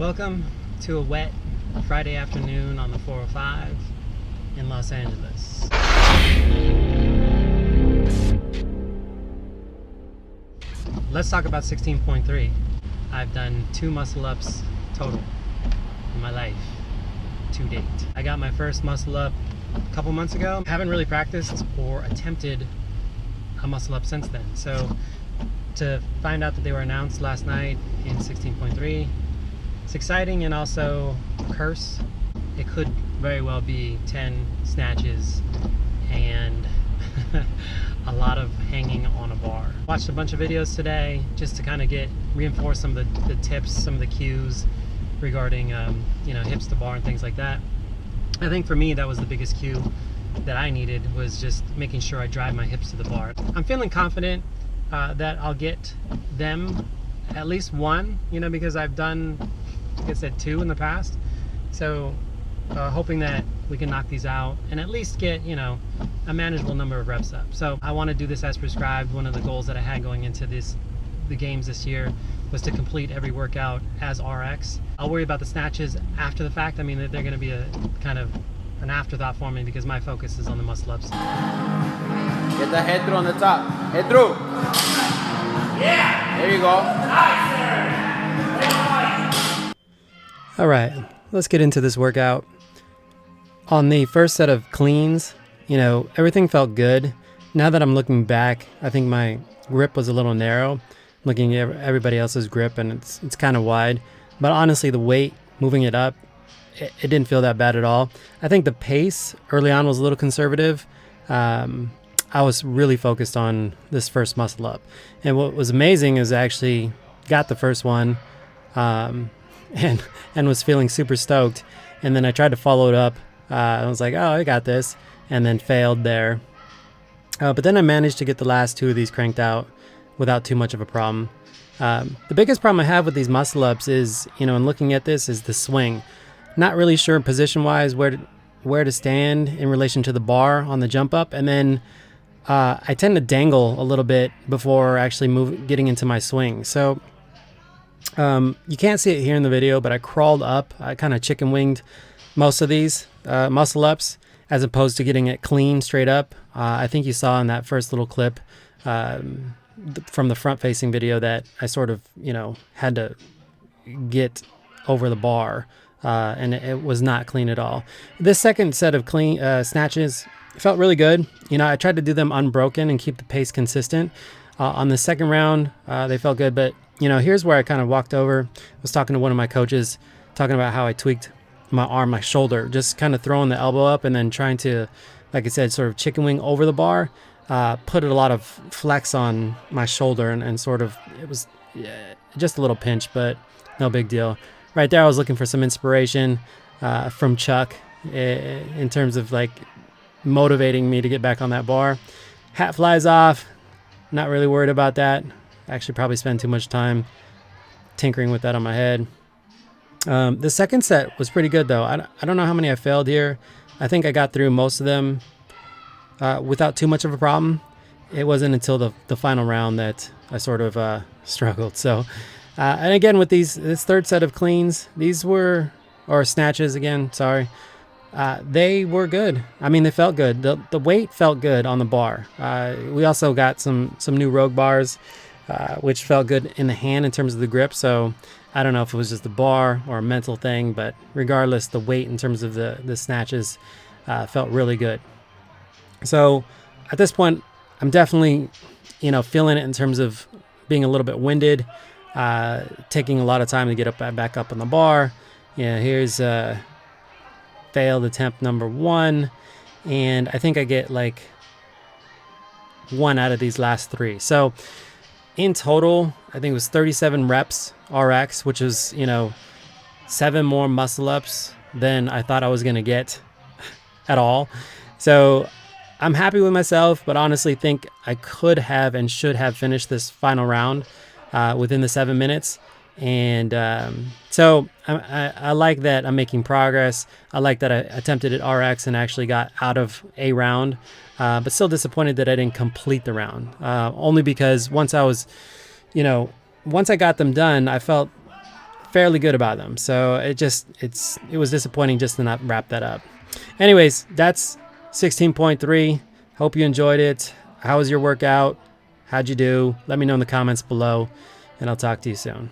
Welcome to a wet Friday afternoon on the 405 in Los Angeles. Let's talk about 16.3. I've done 2 muscle ups total in my life to date. I got my first muscle up a couple months ago. Haven't really practiced or attempted a muscle up since then. So to find out that they were announced last night in 16.3, it's exciting and also a curse. It could very well be 10 snatches and a lot of hanging on a bar. Watched a bunch of videos today just to kind of reinforce some of the tips, some of the cues regarding hips to bar and things like that. I think for me that was the biggest cue that I needed, was just making sure I drive my hips to the bar. I'm feeling confident that I'll get them at least one, because I've done, like I said, 2 in the past. So hoping that we can knock these out and at least get, a manageable number of reps up. So I want to do this as prescribed. One of the goals that I had going into the games this year was to complete every workout as RX. I'll worry about the snatches after the fact. I mean, they're going to be a kind of an afterthought for me because my focus is on the muscle ups. Get the head through on the top. Head through. Yeah. There you go. All right, let's get into this workout. On the first set of cleans, everything felt good. Now that I'm looking back, I think my grip was a little narrow. Looking at everybody else's grip, and it's kind of wide. But honestly, the weight, moving it up, it didn't feel that bad at all. I think the pace early on was a little conservative. I was really focused on this first muscle up. And what was amazing is I actually got the first one and was feeling super stoked. And then I tried to follow it up. I was like, oh, I got this. And then failed there. But then I managed to get the last 2 of these cranked out without too much of a problem. The biggest problem I have with these muscle ups is, in looking at this, is the swing. Not really sure position-wise where to stand in relation to the bar on the jump up. And then I tend to dangle a little bit before actually getting into my swing. So you can't see it here in the video, but I crawled up. I kind of chicken winged most of these muscle ups as opposed to getting it clean straight up. I think you saw in that first little clip from the front facing video that I sort of, had to get over the bar and it was not clean at all. This second set of clean snatches felt really good. I tried to do them unbroken and keep the pace consistent. On the second round, they felt good, but here's where I kind of walked over. I was talking to one of my coaches, talking about how I tweaked my arm, my shoulder, just kind of throwing the elbow up and then trying to, like I said, sort of chicken wing over the bar, put a lot of flex on my shoulder and sort of, it was just a little pinch, but no big deal. Right there, I was looking for some inspiration from Chuck in terms of like motivating me to get back on that bar. Hat flies off. Not really worried about that. Actually probably spend too much time tinkering with that on my head. The second set was pretty good though. I don't know how many I failed here. I think I got through most of them without too much of a problem. It wasn't until the final round that I sort of struggled. So, and again with this third set of cleans, or snatches again, sorry. They were good. I mean, they felt good. The weight felt good on the bar. We also got some new Rogue bars, which felt good in the hand in terms of the grip. So I don't know if it was just the bar or a mental thing, but regardless, the weight in terms of the snatches felt really good. So at this point, I'm definitely, feeling it in terms of being a little bit winded, taking a lot of time to get back up on the bar. Here's failed attempt number 1, and I think I get like 1 out of these last 3. So in total, I think it was 37 reps RX, which is 7 more muscle ups than I thought I was gonna get at all. So I'm happy with myself, but honestly think I could have and should have finished this final round within the 7 minutes. And so I like that I'm making progress. I like that I attempted at RX and actually got out of a round, but still disappointed that I didn't complete the round. Only because once I got them done, I felt fairly good about them. So it was disappointing just to not wrap that up. Anyways, that's 16.3. Hope you enjoyed it. How was your workout? How'd you do? Let me know in the comments below, and I'll talk to you soon.